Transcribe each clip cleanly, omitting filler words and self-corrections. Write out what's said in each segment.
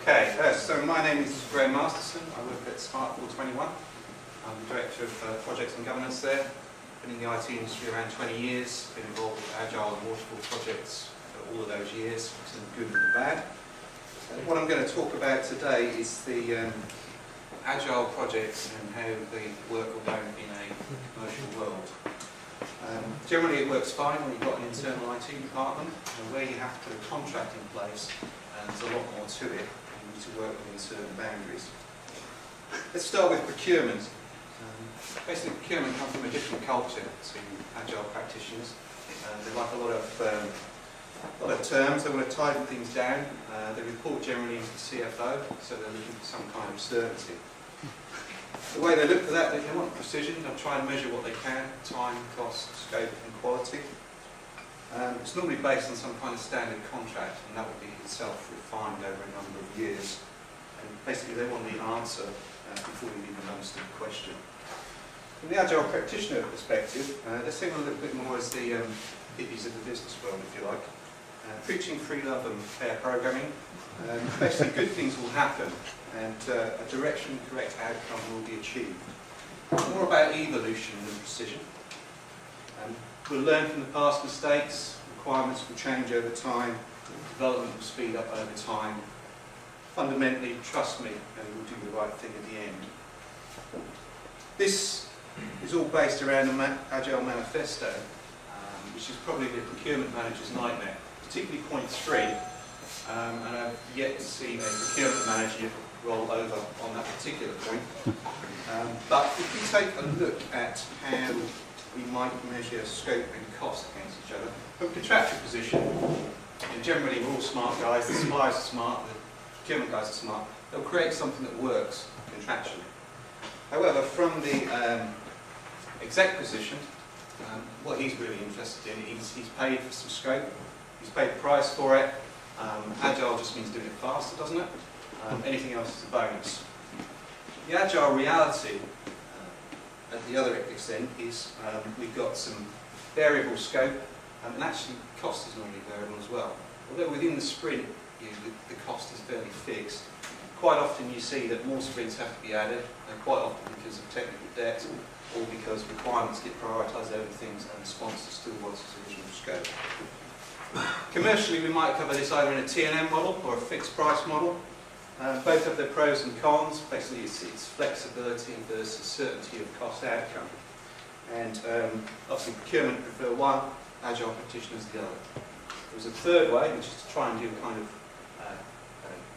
Okay, so my name is Masterson. I work at Smart 421. I'm the Director of Projects and Governance there. Been in the IT industry around 20 years, been involved with Agile and waterfall projects for all of those years, some good and the bad. What I'm going to talk about today is the Agile projects and how they work or don't in a commercial world. Generally it works fine when you've got an internal IT department, and where you have to put a contract in place, there's a lot more to it. You need to work within certain boundaries. Let's start with procurement. Basically, procurement comes from a different culture to Agile practitioners. They like a lot of terms. They want to tighten things down. They report generally into the CFO, so they're looking for some kind of certainty. The way they look for that, they want precision. They'll try and measure what they can: time, cost, scope, and quality. It's normally based on some kind of standard contract, and that will be itself refined over a number of years. And basically, they want the answer before you even understand the question. From the Agile practitioner perspective, they're seen a little bit more as the hippies of the business world, if you like. Preaching free love and fair programming. Basically, good things will happen, and a direction, correct outcome will be achieved. More about evolution than precision. We'll learn from the past mistakes, requirements will change over time, development will speed up over time. Fundamentally, trust me, and we'll do the right thing at the end. This is all based around the Agile Manifesto, which is probably the procurement manager's nightmare, particularly point 3, and I've yet to see a procurement manager roll over on that particular point. But if we take a look at how we might measure scope and cost against each other, from a contractual position, and generally we're all smart guys, the suppliers are smart, the procurement guys are smart, they'll create something that works contractually. However, from the exec position, what he's really interested in, he's paid for some scope, he's paid the price for it. Agile just means doing it faster, doesn't it? Anything else is a bonus. The Agile reality, at the other extent, is we've got some variable scope, and actually cost is normally variable as well. Although within the sprint, the cost is fairly fixed. Quite often you see that more sprints have to be added, and quite often because of technical debt, or because requirements get prioritised over things and the sponsor still wants its original scope. Commercially, we might cover this either in a T&M model or a fixed price model. Both have their pros and cons. Basically, it's flexibility versus certainty of cost outcome. And obviously, procurement prefer one, Agile practitioners the other. There's a third way, which is to try and do a kind of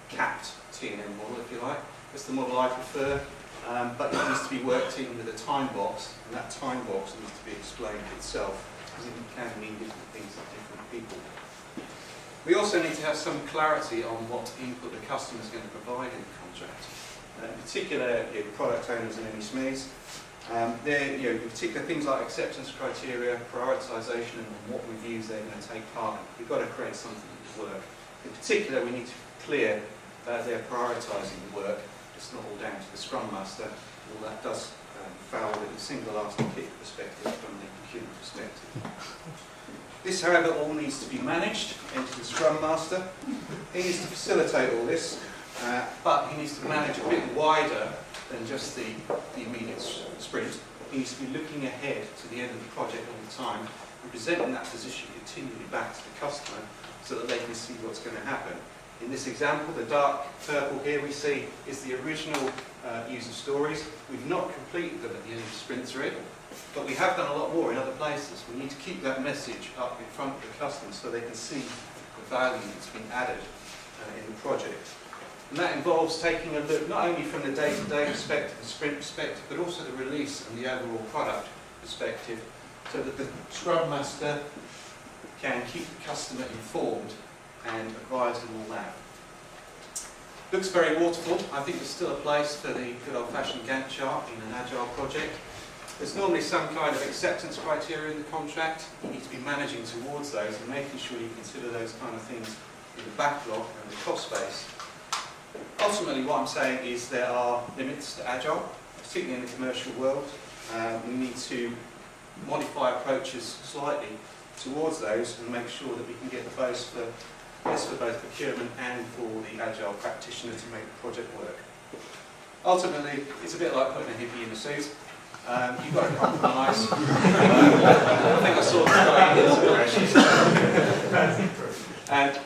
capped T&M model, if you like. That's the model I prefer, but it needs to be worked in with a time box, and that time box needs to be explained itself, because it can mean different things to different people. We also need to have some clarity on what input the customer is going to provide in the contract. In particular, product owners and SMEs. In particular, things like acceptance criteria, prioritisation, and what reviews they're going to take part in. We've got to create something that will work. In particular, we need to be clear that they're prioritising the work. It's not all down to the Scrum Master. All that does foul with a single last kick perspective from the procurement perspective. This, however, all needs to be managed into the Scrum Master. He needs to facilitate all this, but he needs to manage a bit wider than just the immediate sprint. He needs to be looking ahead to the end of the project all the time and presenting that position continually back to the customer so that they can see what's going to happen. In this example, the dark purple here we see is the original user stories. We've not completed them at the end of sprint 3. But we have done a lot more in other places. We need to keep that message up in front of the customer so they can see the value that's been added in the project. And that involves taking a look not only from the day-to-day perspective, the sprint perspective, but also the release and the overall product perspective, so that the Scrum Master can keep the customer informed and advise them all that. Looks very waterfall. I think there's still a place for the good old-fashioned Gantt chart in an Agile project. There's normally some kind of acceptance criteria in the contract. You need to be managing towards those and making sure you consider those kind of things in the backlog and the cost base. Ultimately, what I'm saying is there are limits to Agile, particularly in the commercial world. We need to modify approaches slightly towards those and make sure that we can get the most for It's for both procurement and for the Agile practitioner to make the project work. Ultimately, it's a bit like putting a hippie in a suit. You've got to compromise. I think I saw this guy in Instagram. And